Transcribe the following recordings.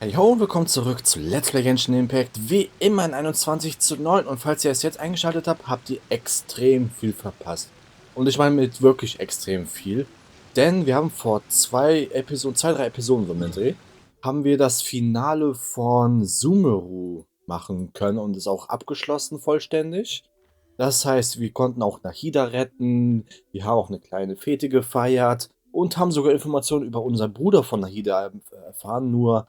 Hey ho und willkommen zurück zu Let's Play Genshin Impact, wie immer in 21:9, und falls ihr es jetzt eingeschaltet habt, habt ihr extrem viel verpasst. Und ich meine mit wirklich extrem viel, denn wir haben vor zwei, drei Episoden so im Dreh, haben wir das Finale von Sumeru machen können und ist auch abgeschlossen vollständig. Das heißt, wir konnten auch Nahida retten, wir haben auch eine kleine Fete gefeiert und haben sogar Informationen über unseren Bruder von Nahida erfahren, nur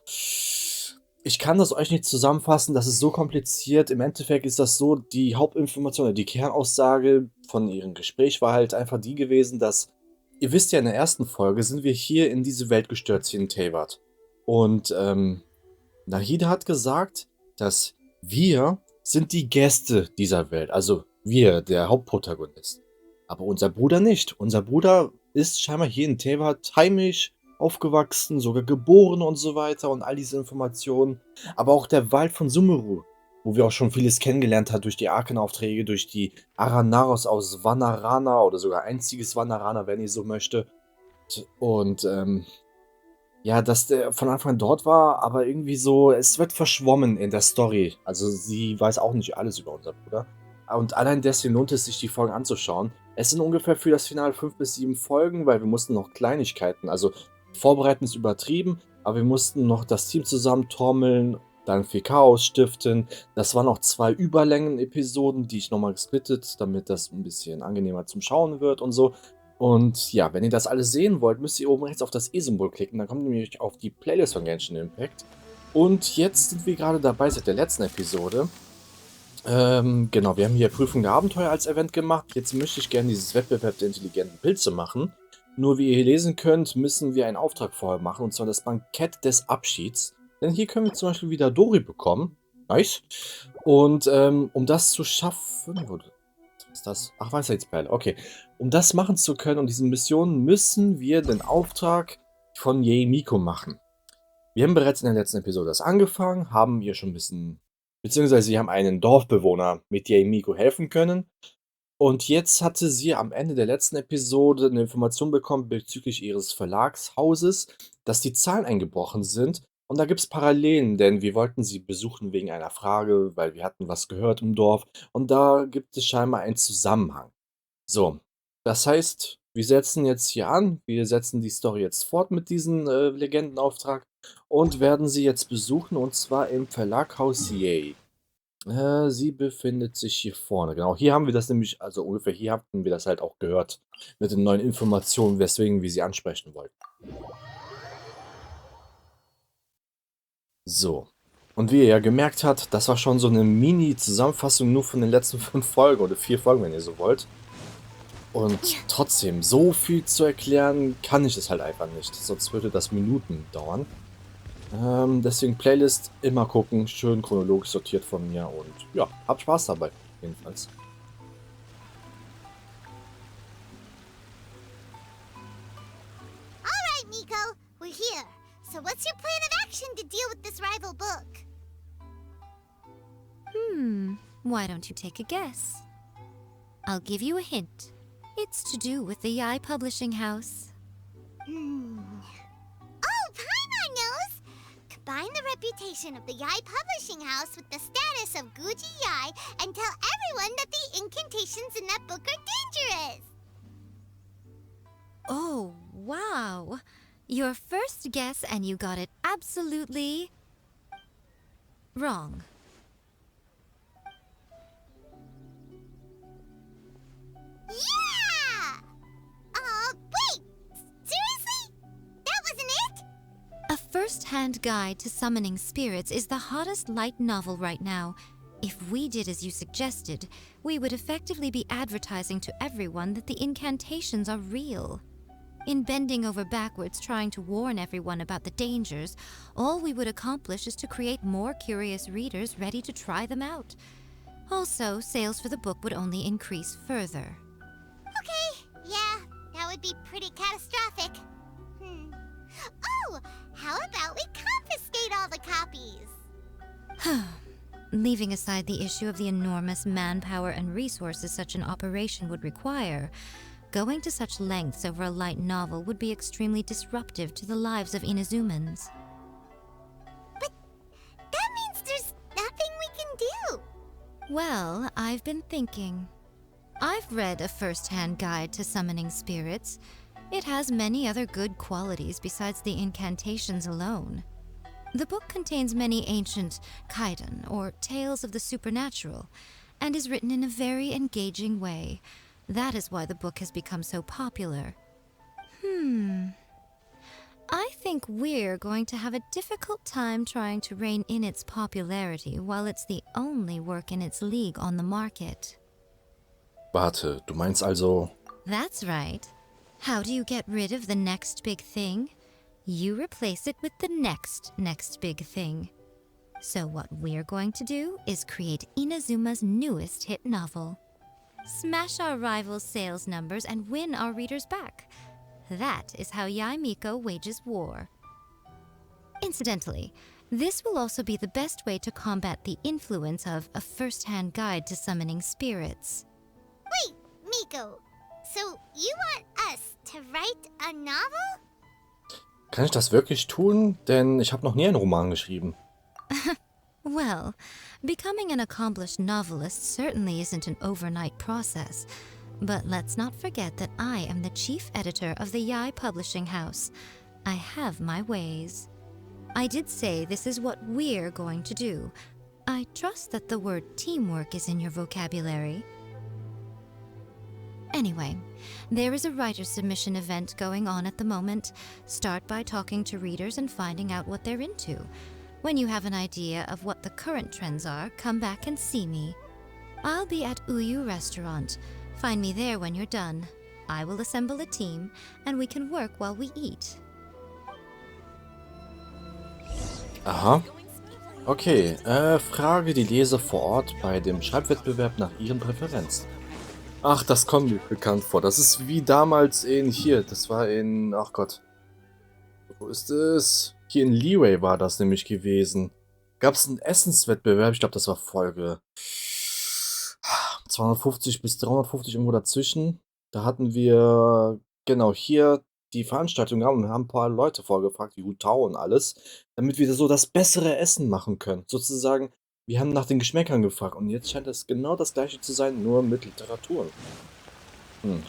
ich kann das euch nicht zusammenfassen, das ist so kompliziert. Im Endeffekt ist das so, die Hauptinformation oder die Kernaussage von ihrem Gespräch war halt einfach die gewesen, dass ihr wisst ja, in der ersten Folge sind wir hier in diese Welt gestürzt, hier in Teyvat. Und Nahida hat gesagt, dass wir sind die Gäste dieser Welt, also wir, der Hauptprotagonist. Aber unser Bruder nicht. Unser Bruder ist scheinbar hier in Teyvat heimisch aufgewachsen, sogar geboren und so weiter und all diese Informationen. Aber auch der Wald von Sumeru, wo wir auch schon vieles kennengelernt haben durch die Arkenaufträge, durch die Aranaros aus Vanarana oder sogar einziges Vanarana, wenn ihr so möchte. Und ja, dass der von Anfang an dort war, aber irgendwie so, es wird verschwommen in der Story. Also sie weiß auch nicht alles über unseren Bruder. Und allein deswegen lohnt es sich, die Folgen anzuschauen. Es sind ungefähr für das Finale 5 bis 7 Folgen, weil wir mussten noch Kleinigkeiten, also vorbereiten ist übertrieben, aber wir mussten noch das Team zusammentrommeln, dann viel Chaos stiften. Das waren noch 2 Überlängen-Episoden, die ich nochmal gesplittet, damit das ein bisschen angenehmer zum Schauen wird und so. Und ja, wenn ihr das alles sehen wollt, müsst ihr oben rechts auf das E-Symbol klicken. Dann kommt ihr nämlich auf die Playlist von Genshin Impact. Und jetzt sind wir gerade dabei seit der letzten Episode. Genau, wir haben hier Prüfung der Abenteuer als Event gemacht. Jetzt möchte ich gerne dieses Wettbewerb der intelligenten Pilze machen. Nur wie ihr hier lesen könnt, müssen wir einen Auftrag vorher machen, und zwar das Bankett des Abschieds. Denn hier können wir zum Beispiel wieder Dori bekommen. Nice. Und um das zu schaffen... Was ist das? Ach, Weisheitsperle. Okay. Um das machen zu können und diese Mission müssen wir den Auftrag von Yae Miko machen. Wir haben bereits in der letzten Episode das angefangen, haben ihr schon ein bisschen... Beziehungsweise wir haben einen Dorfbewohner mit Yae Miko helfen können. Und jetzt hatte sie am Ende der letzten Episode eine Information bekommen bezüglich ihres Verlagshauses, dass die Zahlen eingebrochen sind. Und da gibt es Parallelen, denn wir wollten sie besuchen wegen einer Frage, weil wir hatten was gehört im Dorf. Und da gibt es scheinbar einen Zusammenhang. So, das heißt, wir setzen jetzt hier an, wir setzen die Story jetzt fort mit diesem Legendenauftrag und werden sie jetzt besuchen, und zwar im Verlaghaus Yae. Sie befindet sich hier vorne. Genau, hier haben wir das nämlich, also ungefähr hier hatten wir das halt auch gehört mit den neuen Informationen, weswegen wir sie ansprechen wollten. So. Und wie ihr ja gemerkt habt, das war schon so eine Mini-Zusammenfassung nur von den letzten 5 Folgen oder 4 Folgen, wenn ihr so wollt. Und trotzdem, so viel zu erklären kann ich es halt einfach nicht, sonst würde das Minuten dauern. Deswegen Playlist immer gucken, schön chronologisch sortiert von mir, und ja, habt Spaß dabei, jedenfalls. Alright, Miko, we're here. So what's your plan of action to deal with this rival book? Why don't you take a guess? I'll give you a hint. It's to do with the Yae Publishing House. Oh, Paimon knows! Combine the reputation of the Yae Publishing House with the status of Guji Yae and tell everyone that the incantations in that book are dangerous! Oh, wow. Your first guess, and you got it absolutely wrong. Yeah! Wait! Seriously? That wasn't it? A first-hand guide to summoning spirits is the hottest light novel right now. If we did as you suggested, we would effectively be advertising to everyone that the incantations are real. In bending over backwards trying to warn everyone about the dangers, all we would accomplish is to create more curious readers ready to try them out. Also, sales for the book would only increase further. Okay, yeah, that would be pretty catastrophic. Oh, how about we confiscate all the copies? Leaving aside the issue of the enormous manpower and resources such an operation would require, going to such lengths over a light novel would be extremely disruptive to the lives of Inazumans. But Well, I've been thinking. I've read a first-hand guide to summoning spirits. It has many other good qualities besides the incantations alone. The book contains many ancient kaiden, or tales of the supernatural, and is written in a very engaging way. That is why the book has become so popular. I think we're going to have a difficult time trying to rein in its popularity while it's the only work in its league on the market. Warte, du meinst also... That's right. How do you get rid of the next big thing? You replace it with the next big thing. So what we're going to do is create Inazuma's newest hit novel. Smash our rivals' sales numbers and win our readers back. That is how Yae Miko wages war. Incidentally, this will also be the best way to combat the influence of a first-hand guide to summoning spirits. Wait, Miko. So you want us to write a novel? Kann ich das wirklich tun? Denn ich habe noch nie einen Roman geschrieben. Well, becoming an accomplished novelist certainly isn't an overnight process. But let's not forget that I am the chief editor of the Yae Publishing House. I have my ways. I did say this is what we're going to do. I trust that the word teamwork is in your vocabulary. Anyway, there is a writer submission event going on at the moment. Start by talking to readers and finding out what they're into. When you have an idea of what the current trends are, come back and see me. I'll be at Uyu Restaurant. Find me there when you're done. I will assemble a team, and we can work while we eat. Aha. Okay, frage die Leser vor Ort bei dem Schreibwettbewerb nach ihren Präferenzen. Ach, das kommt mir bekannt vor. Das ist wie damals in hier. Das war in... Ach Gott. Wo ist es? Hier in Leeway war das nämlich gewesen. Gab es einen Essenswettbewerb? Ich glaube, das war Folge 250 bis 350 irgendwo dazwischen. Da hatten wir genau hier die Veranstaltung gehabt und haben ein paar Leute vorgefragt, wie Hutau und alles, damit wir so das bessere Essen machen können. Sozusagen, wir haben nach den Geschmäckern gefragt und jetzt scheint es genau das gleiche zu sein, nur mit Literatur.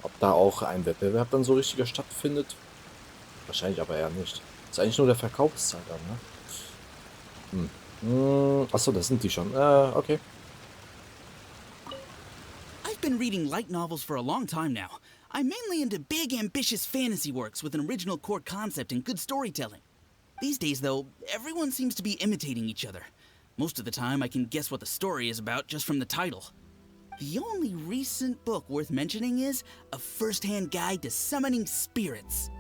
Ob da auch ein Wettbewerb dann so richtiger stattfindet? Wahrscheinlich aber eher nicht. Ist eigentlich nur der Verkaufszahl dann, ne? Achso, das sind die schon. Okay. I've been reading light novels for a long time now. I'm mainly into big, ambitious fantasy works with an original core concept and good storytelling. These days, though, everyone seems to be imitating each other. Most of the time, I can guess what the story is about just from the title. The only recent book worth mentioning is A First-Hand Guide to Summoning Spirits.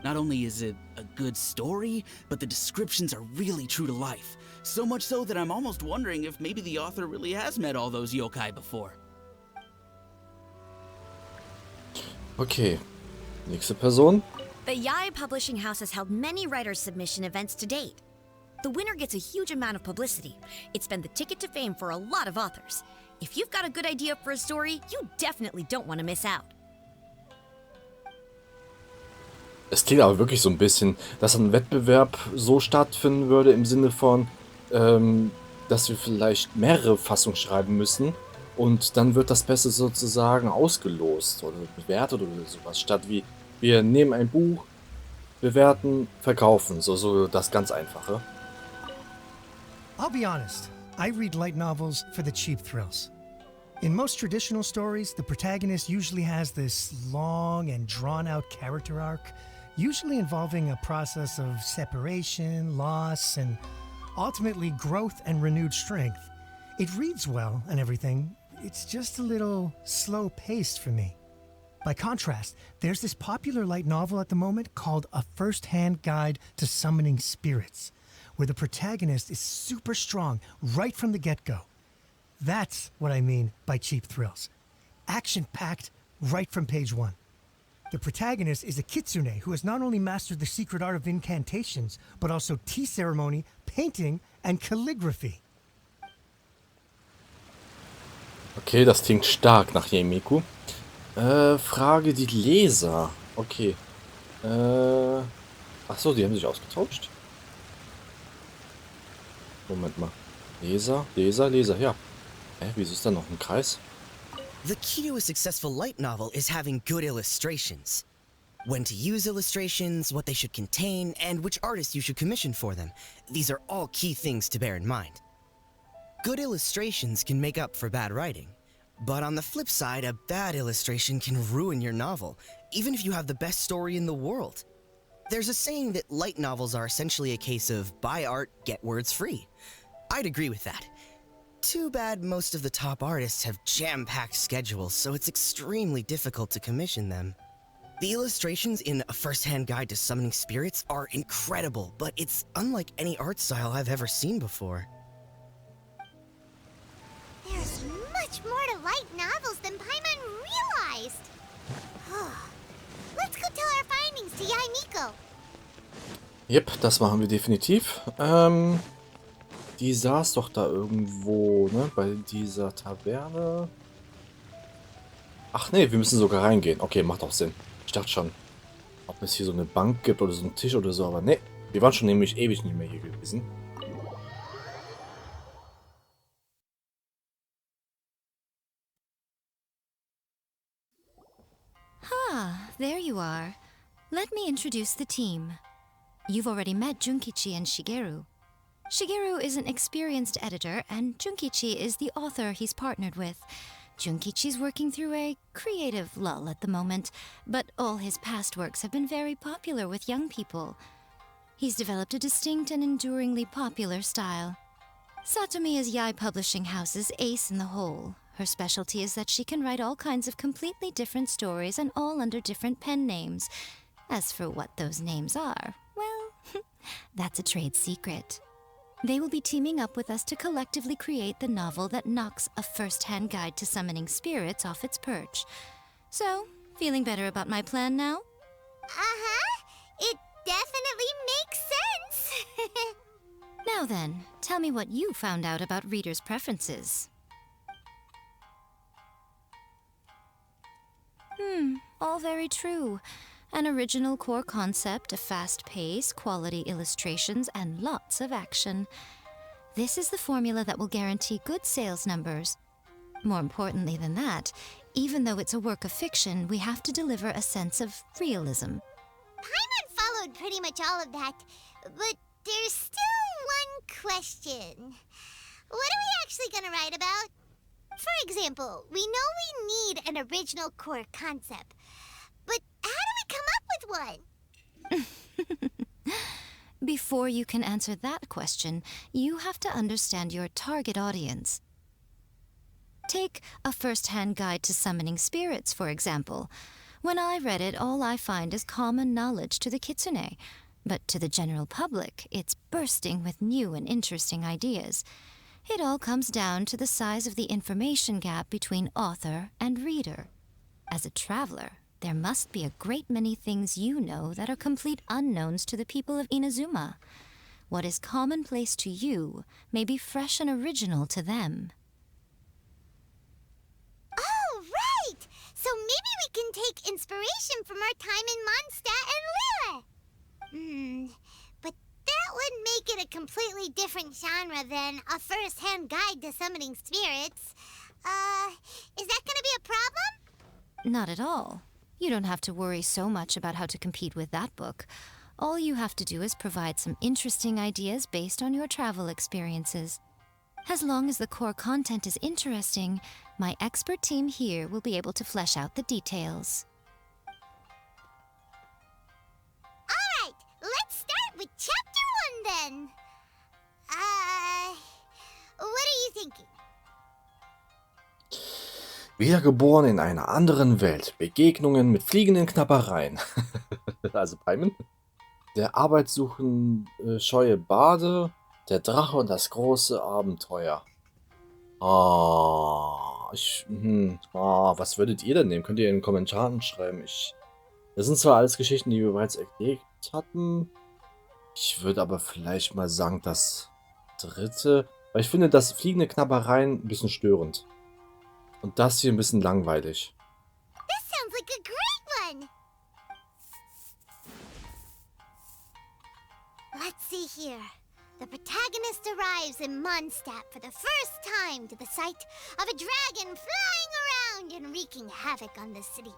Not only is it a good story, but the descriptions are really true to life. So much so that I'm almost wondering if maybe the author really has met all those yokai before. Okay. Nächste Person. The Yae Publishing House has held many writers' submission events to date. The winner gets a huge amount of publicity. It's been the ticket to fame for a lot of authors. If you've got a good idea for a story, you definitely don't want to miss out. Es klingt aber wirklich so ein bisschen, dass ein Wettbewerb so stattfinden würde, im Sinne von, dass wir vielleicht mehrere Fassungen schreiben müssen und dann wird das Beste sozusagen ausgelost oder bewertet oder sowas, statt wie, wir nehmen ein Buch, bewerten, verkaufen, so das ganz Einfache. I'll be honest, I read light novels for the cheap thrills. In most traditional stories, the protagonist usually has this long and drawn-out character arc, usually involving a process of separation, loss, and ultimately growth and renewed strength. It reads well and everything, it's just a little slow-paced for me. By contrast, there's this popular light novel at the moment called A First-Hand Guide to Summoning Spirits, where the protagonist is super strong right from the get-go. That's what I mean by cheap thrills. Action-packed right from page one. The protagonist is a kitsune who has not only mastered the secret art of incantations, but also tea ceremony, painting, and calligraphy. Okay, das klingt stark nach Yae Miko. Frage die Leser. Okay. Achso, die haben sich ausgetauscht. Moment mal. Leser, ja. Wieso ist da noch ein Kreis? The key to a successful light novel is having good illustrations. When to use illustrations, what they should contain, and which artist you should commission for them. These are all key things to bear in mind. Good illustrations can make up for bad writing. But on the flip side, a bad illustration can ruin your novel, even if you have the best story in the world. There's a saying that light novels are essentially a case of buy art, get words free. I'd agree with that. Too bad most of the top artists have jam-packed schedules, so it's extremely difficult to commission them. The illustrations in A First-Hand Guide to Summoning Spirits are incredible, but it's unlike any art style I've ever seen before. There's much more to light novels than Paimon realized. Let's go tell our findings to Yae Miko. Yep, das machen wir definitiv. Die saß doch da irgendwo, ne? Bei dieser Taverne. Ach nee, wir müssen sogar reingehen. Okay, macht auch Sinn. Ich dachte schon, ob es hier so eine Bank gibt oder so einen Tisch oder so, aber nee. Wir waren schon nämlich ewig nicht mehr hier gewesen. Ah, there you are. Let me introduce the team. You've already met Junkichi and Shigeru. Shigeru is an experienced editor, and Junkichi is the author he's partnered with. Junkichi's working through a creative lull at the moment, but all his past works have been very popular with young people. He's developed a distinct and enduringly popular style. Satomi is Yae Publishing House's ace in the hole. Her specialty is that she can write all kinds of completely different stories and all under different pen names. As for what those names are, well, that's a trade secret. They will be teaming up with us to collectively create the novel that knocks A First-Hand Guide to Summoning Spirits off its perch. So, feeling better about my plan now? Uh-huh. It definitely makes sense. Now then, tell me what you found out about readers' preferences. All very true. An original core concept, a fast pace, quality illustrations, and lots of action. This is the formula that will guarantee good sales numbers. More importantly than that, even though it's a work of fiction, we have to deliver a sense of realism. Paimon followed pretty much all of that, but there's still one question. What are we actually gonna write about? For example, we know we need an original core concept, but how do we come up with one? Before you can answer that question, you have to understand your target audience. Take A First-Hand Guide to Summoning Spirits, for example. When I read it, all I find is common knowledge to the kitsune. But to the general public, it's bursting with new and interesting ideas. It all comes down to the size of the information gap between author and reader. As a traveler, there must be a great many things you know that are complete unknowns to the people of Inazuma. What is commonplace to you may be fresh and original to them. Oh, right! So maybe we can take inspiration from our time in Mondstadt and Lille. But that would make it a completely different genre than A First-Hand Guide to Summoning Spirits. Is that gonna be a problem? Not at all. You don't have to worry so much about how to compete with that book. All you have to do is provide some interesting ideas based on your travel experiences. As long as the core content is interesting, my expert team here will be able to flesh out the details. Alright, let's start with Chapter 1 then. What are you thinking? Wiedergeboren in einer anderen Welt. Begegnungen mit fliegenden Knabbereien. Also Paimon. Der arbeitssuchende Bade. Der Drache und das große Abenteuer. Was würdet ihr denn nehmen? Könnt ihr in den Kommentaren schreiben. Das sind zwar alles Geschichten, die wir bereits erlebt hatten. Ich würde aber vielleicht mal sagen, das dritte. Weil ich finde, das fliegende Knabbereien ein bisschen störend. Und das hier ein bisschen langweilig. This sounds like a great one. Let's see here. The protagonist arrives in Mondstadt for the first time to the sight of a dragon flying around and wreaking havoc on the city.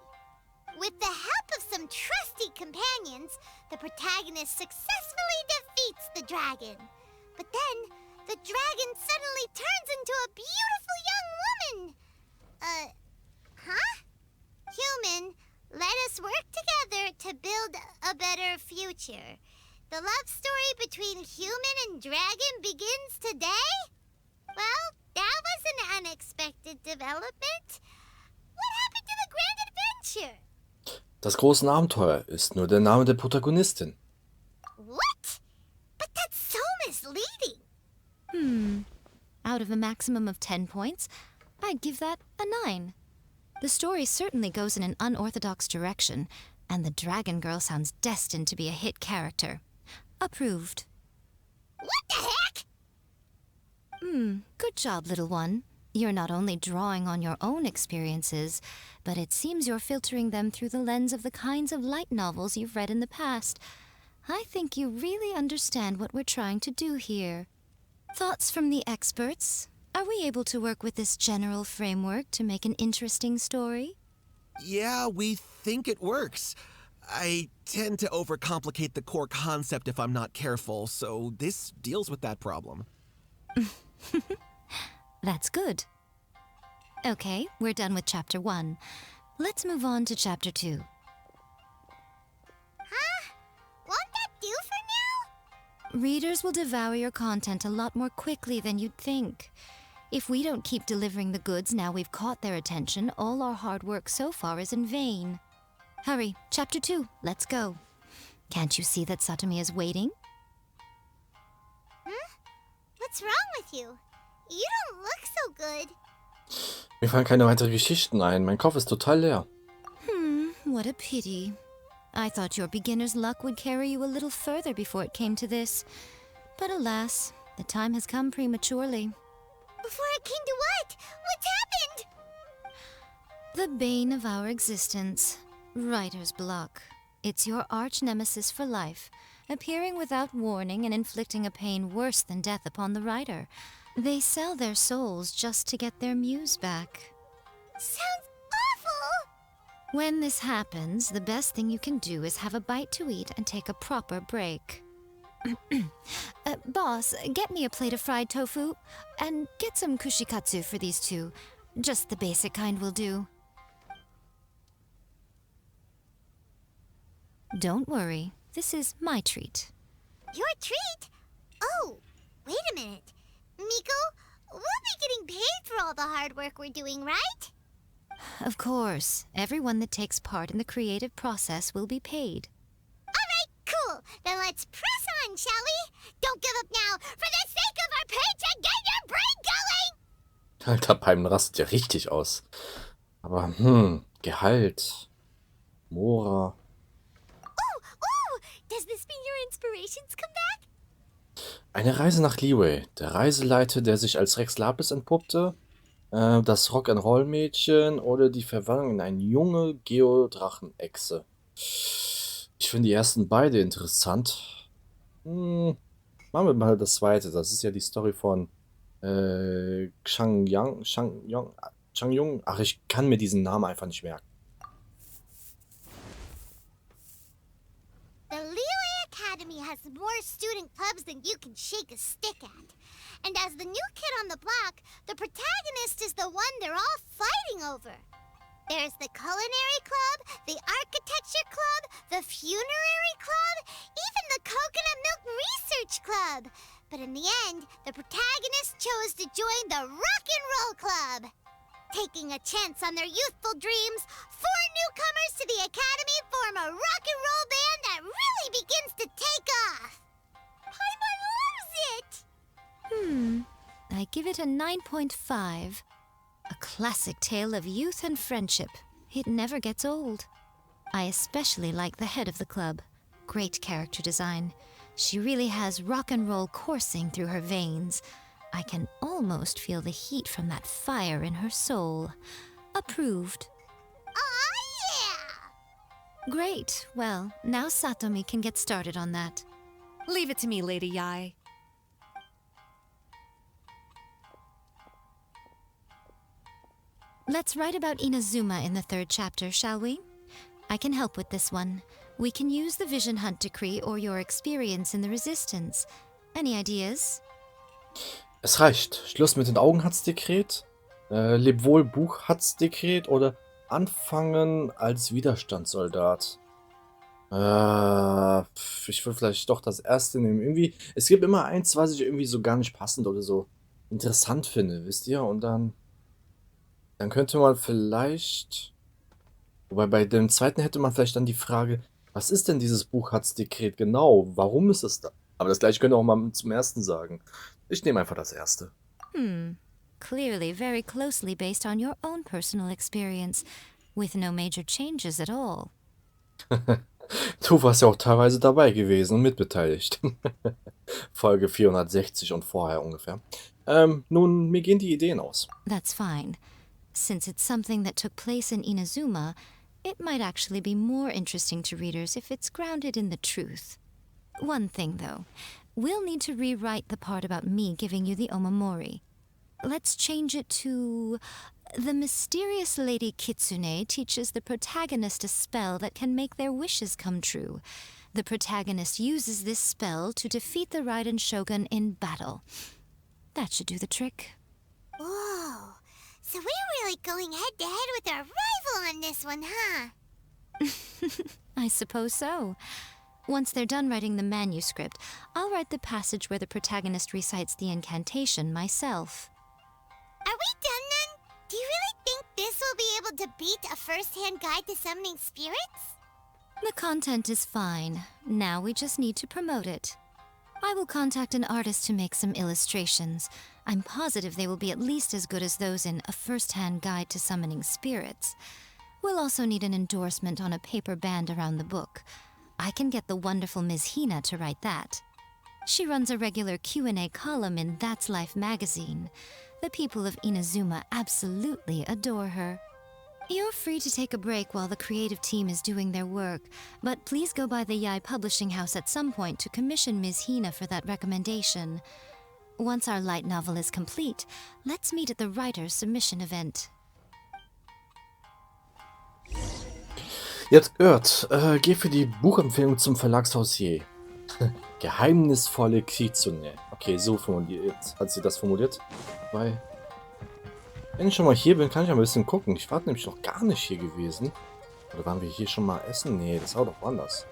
With the help of some trusty companions, the protagonist successfully defeats the dragon. But then, the dragon suddenly turns into a beautiful young woman. Huh? Human, let us work together to build a better future. The love story between human and dragon begins today? Well, that was an unexpected development. What happened to the grand adventure? Das große Abenteuer ist nur der Name der Protagonistin. What? But that's so misleading. Out of a maximum of 10 points, I'd give that a 9. The story certainly goes in an unorthodox direction, and the Dragon Girl sounds destined to be a hit character. Approved. What the heck? Good job, little one. You're not only drawing on your own experiences, but it seems you're filtering them through the lens of the kinds of light novels you've read in the past. I think you really understand what we're trying to do here. Thoughts from the experts? Are we able to work with this general framework to make an interesting story? Yeah, we think it works. I tend to overcomplicate the core concept if I'm not careful, so this deals with that problem. That's good. Okay, we're done with Chapter 1. Let's move on to Chapter 2. Huh? Won't that do for now? Readers will devour your content a lot more quickly than you'd think. If we don't keep delivering the goods now we've caught their attention, all our hard work so far is in vain. Hurry, Chapter 2, let's go. Can't you see that Satomi is waiting? What's wrong with you? You don't look so good. Mir fallen keine weiteren Geschichten ein. Mein Kopf ist total leer. What a pity. I thought your beginner's luck would carry you a little further before it came to this. But alas, the time has come prematurely. Before it came to what? What's happened? The bane of our existence. Writer's block. It's your arch nemesis for life, appearing without warning and inflicting a pain worse than death upon the writer. They sell their souls just to get their muse back. Sounds awful! When this happens, the best thing you can do is have a bite to eat and take a proper break. Boss, get me a plate of fried tofu, and get some kushikatsu for these two. Just the basic kind will do. Don't worry, this is my treat. Your treat? Oh, wait a minute. Miko, we'll be getting paid for all the hard work we're doing, right? Of course, everyone that takes part in the creative process will be paid. Alright, cool. Then let's press on, shall we? Don't give up now. For the sake of our paycheck, get your brain going! Alter, Palmen rastet ja richtig aus. Aber, Gehalt. Mora. Ooh, does this mean your inspirations come back? Eine Reise nach Liyue. Der Reiseleiter, der sich als Rex Lapis entpuppte. Das Rock'n'Roll-Mädchen oder die Verwandlung in eine junge Geodrachen-Echse. Ich finde die ersten beide interessant. Machen wir mal das zweite. Das ist ja die Story von Changyong. Ach, ich kann mir diesen Namen einfach nicht merken. The Liyue Academy has more student clubs than you can shake a stick at. And as the new kid on the block, the protagonist is the one they're all fighting over. There's the culinary club, the architecture club, the funerary club, even the coconut milk research club. But in the end, the protagonist chose to join the rock and roll club. Taking a chance on their youthful dreams, 4 newcomers to the academy form a rock and roll band that really begins to take off. Paimon loves it! I give it a 9.5. A classic tale of youth and friendship. It never gets old. I especially like the head of the club. Great character design. She really has rock and roll coursing through her veins. I can almost feel the heat from that fire in her soul. Approved. Aw, yeah! Great. Well, now Satomi can get started on that. Leave it to me, Lady Yae. Let's write about Inazuma in the 3rd chapter, shall we? I can help with this one. We can use the Vision Hunt Decree or your experience in the Resistance. Any ideas? Es reicht. Schluss mit den Augenhatsdekret, leb wohl Buchhatsdekret oder anfangen als Widerstandssoldat. Ich würde vielleicht doch das erste nehmen. Irgendwie, es gibt immer eins, was ich irgendwie so gar nicht passend oder so interessant finde, wisst ihr? Und dann könnte man vielleicht, wobei bei dem zweiten hätte man vielleicht dann die Frage, was ist denn dieses Buchhatsdekret genau? Warum ist es da? Aber das gleiche könnte auch mal zum ersten sagen. Ich nehme einfach das erste. Clearly very closely based on your own personal experience, with no major changes at all. Du warst ja auch teilweise dabei gewesen und mitbeteiligt. Folge 460 und vorher ungefähr. Nun, mir gehen die Ideen aus. That's fine. Since it's something that took place in Inazuma, it might actually be more interesting to readers if it's grounded in the truth. One thing, though. We'll need to rewrite the part about me giving you the omamori. Let's change it to... The mysterious Lady Kitsune teaches the protagonist a spell that can make their wishes come true. The protagonist uses this spell to defeat the Raiden Shogun in battle. That should do the trick. Whoa. So we're really going head-to-head with our rival on this one, huh? I suppose so. Once they're done writing the manuscript, I'll write the passage where the protagonist recites the incantation myself. Are we done then? Do you really think this will be able to beat a first-hand guide to summoning spirits? The content is fine. Now we just need to promote it. I will contact an artist to make some illustrations. I'm positive they will be at least as good as those in A First-Hand Guide to Summoning Spirits. We'll also need an endorsement on a paper band around the book. I can get the wonderful Ms. Hina to write that. She runs a regular Q&A column in That's Life magazine. The people of Inazuma absolutely adore her. You're free to take a break while the creative team is doing their work, but please go by the Yae publishing house at some point to commission Ms. Hina for that recommendation. Once our light novel is complete, let's meet at the writer's submission event. Jetzt gehört, geh für die Buchempfehlung zum Verlagshaus Yae. Geheimnisvolle Kitsune. Okay, so formuliert. Hat sie das formuliert? Weil, wenn ich schon mal hier bin, kann ich ein bisschen gucken. Ich war nämlich noch gar nicht hier gewesen. Oder waren wir hier schon mal essen? Nee, das war doch woanders.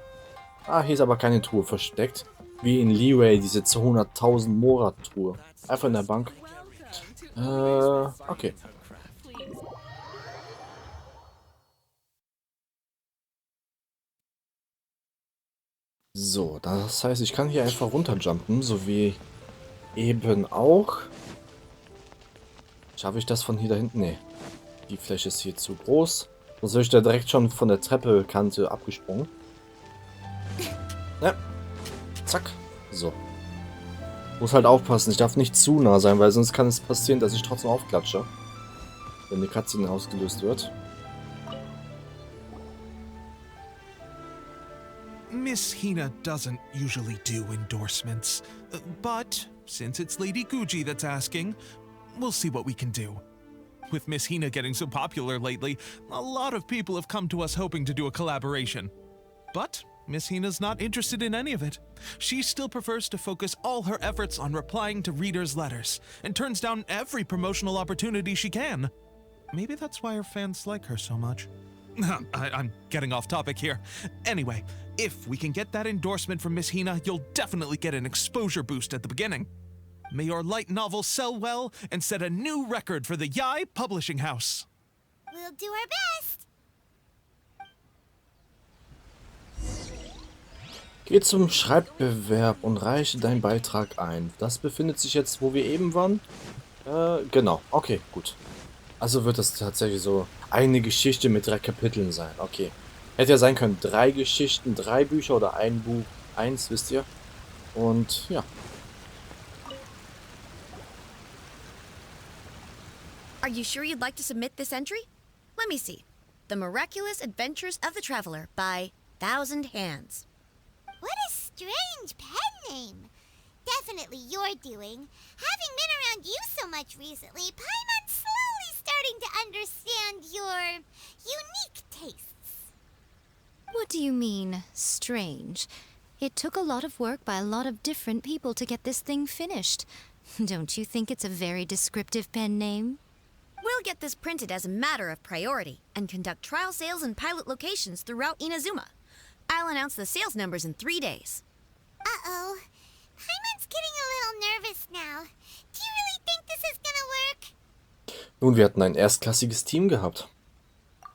Ah, hier ist aber keine Truhe versteckt. Wie in Leeway, diese 200.000 Mora-Truhe. Einfach in der Bank. Okay. So, das heißt, ich kann hier einfach runterjumpen, so wie eben auch. Schaffe ich das von hier da hinten? Nee. Die Fläche ist hier zu groß. Sonst wäre ich da direkt schon von der Treppekante abgesprungen. Ja. Zack. So. Muss halt aufpassen, ich darf nicht zu nah sein, weil sonst kann es passieren, dass ich trotzdem aufklatsche. Wenn die Cutscene ausgelöst wird. Miss Hina doesn't usually do endorsements, but since it's Lady Guji that's asking, we'll see what we can do. With Miss Hina getting so popular lately, a lot of people have come to us hoping to do a collaboration. But Miss Hina's not interested in any of it. She still prefers to focus all her efforts on replying to readers' letters, and turns down every promotional opportunity she can. Maybe that's why her fans like her so much. I'm getting off topic here. Anyway, if we can get that endorsement from Miss Hina, you'll definitely get an exposure boost at the beginning. May your light novel sell well and set a new record for the Yae publishing house. We'll do our best. Geh zum Schreibbewerb und reiche deinen Beitrag ein. Das befindet sich jetzt, wo wir eben waren. Genau. Okay, gut. Also wird das tatsächlich so eine Geschichte mit 3 Kapiteln sein. Okay. Hätte ja sein können, 3 Geschichten, 3 Bücher oder ein Buch, 1, wisst ihr. Und ja. Are you sure you'd like to submit this entry? Let me see. The Miraculous Adventures of the Traveler by Thousand Hands. What a strange pen name. Definitely your doing. Having been around you so much recently, Paimon slowly starting to understand your unique tastes. What do you mean, strange? It took a lot of work by a lot of different people to get this thing finished. Don't you think it's a very descriptive pen name? We'll get this printed as a matter of priority and conduct trial sales in pilot locations throughout Inazuma. I'll announce the sales numbers in 3 days. Uh-oh. Paimon's getting a little nervous now. Do you really think this is gonna work? Nun, wir hatten ein erstklassiges Team gehabt.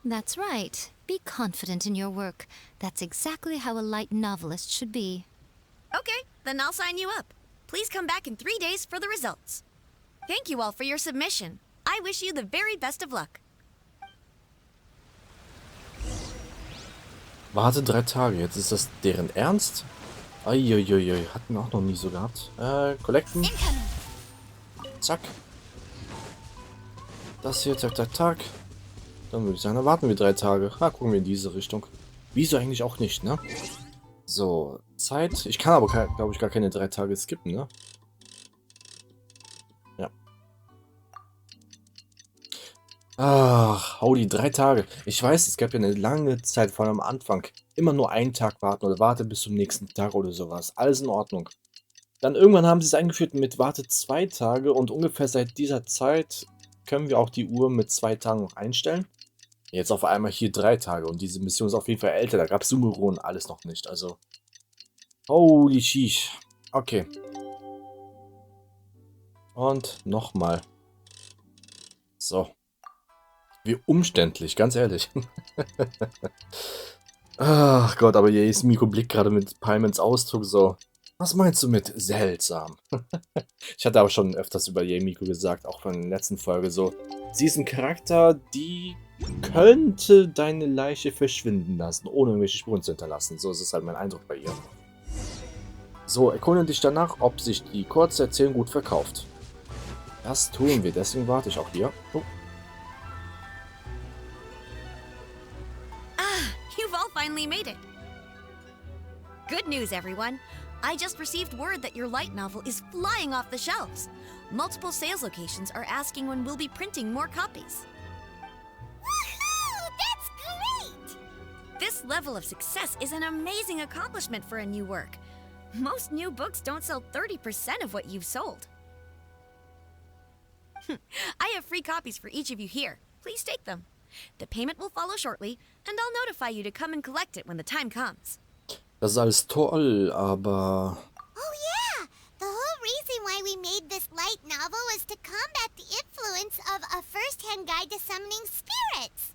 That's right. Be confident in your work. That's exactly how a light novelist should be. Okay, then I'll sign you up. Please come back in 3 days for the results. Thank you all for your submission. I wish you the very best of luck. Warte 3 Tage, jetzt ist das deren Ernst? Uiuiui, hatten wir auch noch nie so gehabt. Collecten. Zack. Das hier, zack, zack, zack. Dann würde ich sagen, dann warten wir 3 Tage. Gucken wir in diese Richtung. Wieso eigentlich auch nicht, ne? So, Zeit. Ich kann aber, glaube ich, gar keine 3 Tage skippen, ne? Ja. Ach, hau die 3 Tage. Ich weiß, es gab ja eine lange Zeit, vor allem am Anfang. Immer nur einen Tag warten oder warte bis zum nächsten Tag oder sowas. Alles in Ordnung. Dann irgendwann haben sie es eingeführt mit warte 2 Tage und ungefähr seit dieser Zeit können wir auch die Uhr mit 2 Tagen noch einstellen. Jetzt auf einmal hier 3 Tage und diese Mission ist auf jeden Fall älter. Da gab es Sumeru und alles noch nicht. Also, holy sheesh. Okay. Und nochmal. So. Wie umständlich, ganz ehrlich. Ach Gott, aber Yae Miko blickt gerade mit Paimons Ausdruck so. Was meinst du mit seltsam? Ich hatte aber schon öfters über Yae Miko gesagt, auch von der letzten Folge so. Sie ist ein Charakter, die könnte deine Leiche verschwinden lassen, ohne irgendwelche Spuren zu hinterlassen. So ist es halt mein Eindruck bei ihr. So, erkunde dich danach, ob sich die kurze Erzählung gut verkauft. Das tun wir, deswegen warte ich auch hier. Oh. You've all finally made it. Good news, everyone. I just received word that your light novel is flying off the shelves. Multiple sales locations are asking when we'll be printing more copies. Woohoo! That's great! This level of success is an amazing accomplishment for a new work. Most new books don't sell 30% of what you've sold. I have free copies for each of you here. Please take them. The payment will follow shortly, and I'll notify you to come and collect it when the time comes. Das ist alles toll, aber... Oh yeah! The whole reason why we made this light novel was to combat the influence of a first-hand guide to summoning spirits.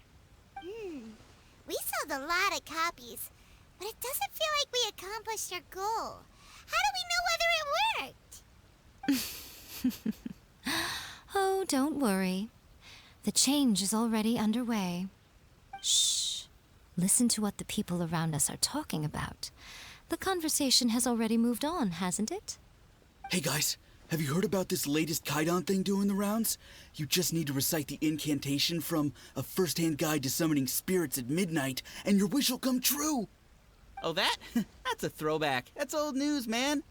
We sold a lot of copies, but it doesn't feel like we accomplished our goal. How do we know whether it worked? Oh, don't worry. The change is already underway. Shh. Listen to what the people around us are talking about. The conversation has already moved on, hasn't it? Hey guys, have you heard about this latest Kaidan thing doing the rounds? You just need to recite the incantation from A First-Hand Guide to Summoning Spirits at midnight, and your wish will come true! Oh, that? That's a throwback. That's old news, man.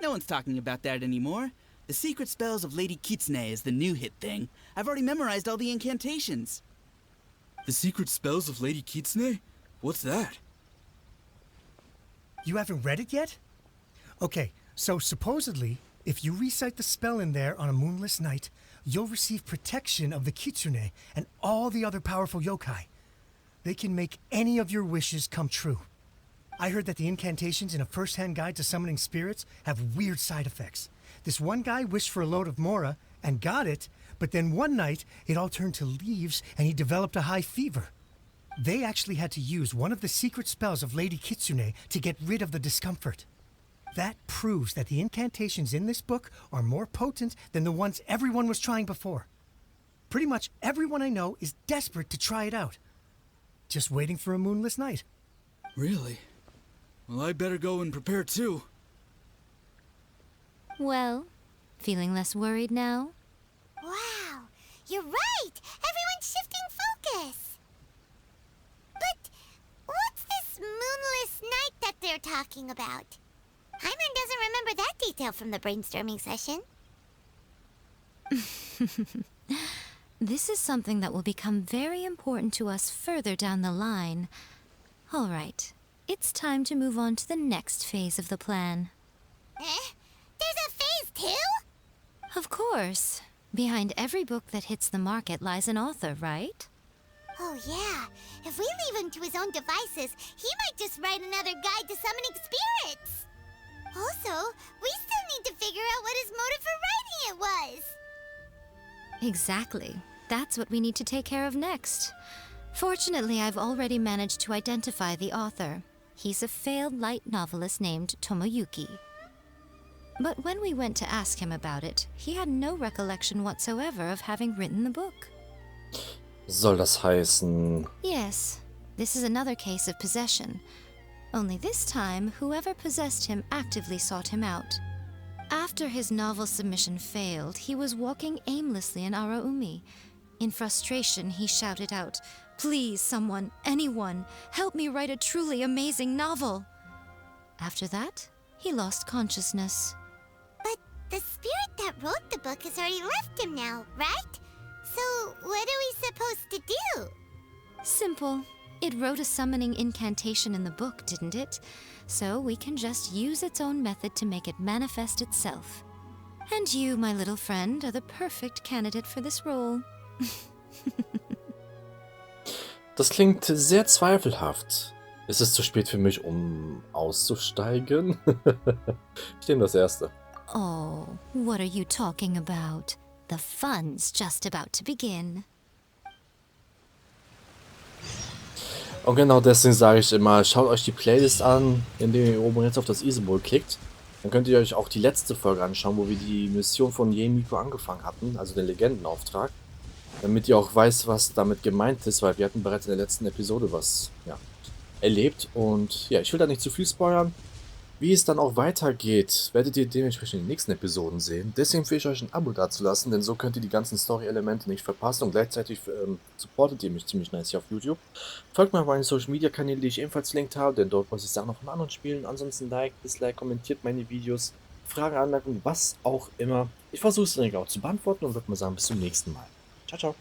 No one's talking about that anymore. The Secret Spells of Lady Kitsune is the new hit thing. I've already memorized all the incantations. The Secret Spells of Lady Kitsune? What's that? You haven't read it yet? Okay, so supposedly, if you recite the spell in there on a moonless night, you'll receive protection of the Kitsune and all the other powerful yokai. They can make any of your wishes come true. I heard that the incantations in A First-Hand Guide to Summoning Spirits have weird side effects. This one guy wished for a load of Mora and got it, but then one night it all turned to leaves and he developed a high fever. They actually had to use one of the secret spells of Lady Kitsune to get rid of the discomfort. That proves that the incantations in this book are more potent than the ones everyone was trying before. Pretty much everyone I know is desperate to try it out. Just waiting for a moonless night. Really? Well, I better go and prepare too. Well, feeling less worried now? Wow, you're right! Everyone's shifting focus! But what's this moonless night that they're talking about? Hyman doesn't remember that detail from the brainstorming session. This is something that will become very important to us further down the line. All right, it's time to move on to the next phase of the plan. There's a phase 2? Of course. Behind every book that hits the market lies an author, right? Oh yeah, if we leave him to his own devices, he might just write another guide to summoning spirits. Also, we still need to figure out what his motive for writing it was. Exactly. That's what we need to take care of next. Fortunately, I've already managed to identify the author. He's a failed light novelist named Tomoyuki. But when we went to ask him about it, he had no recollection whatsoever of having written the book. Soll das heißen? Yes, this is another case of possession. Only this time, whoever possessed him actively sought him out. After his novel submission failed, he was walking aimlessly in Araumi. In frustration, he shouted out, "Please, someone, anyone, help me write a truly amazing novel!" After that, he lost consciousness. But the spirit that wrote the book has already left him now, right? So what are we supposed to do? Simple. It wrote a summoning incantation in the book, didn't it? So we can just use its own method to make it manifest itself. And you, my little friend, are the perfect candidate for this role. Das klingt sehr zweifelhaft. Ist es zu spät für mich, um auszusteigen? Ich nehme das erste. Oh, what are you talking about? The fun's just about to begin. Und genau deswegen sage ich immer, schaut euch die Playlist an, indem ihr oben jetzt auf das I-Symbol klickt. Dann könnt ihr euch auch die letzte Folge anschauen, wo wir die Mission von Yae Miko angefangen hatten, also den Legendenauftrag. Damit ihr auch weiß, was damit gemeint ist, weil wir hatten bereits in der letzten Episode was erlebt. Und ja, ich will da nicht zu viel spoilern. Wie es dann auch weitergeht, werdet ihr dementsprechend in den nächsten Episoden sehen. Deswegen empfehle ich euch ein Abo dazulassen, denn so könnt ihr die ganzen Story-Elemente nicht verpassen und gleichzeitig supportet ihr mich ziemlich nice hier auf YouTube. Folgt mir auf meinen Social-Media-Kanälen, die ich ebenfalls verlinkt habe, denn dort poste ich Sachen noch von anderen Spielen. Ansonsten liked, dislike, kommentiert meine Videos, Fragen, Anmerkungen, was auch immer. Ich versuche es dann auch zu beantworten und würde mal sagen, bis zum nächsten Mal. Ciao, ciao.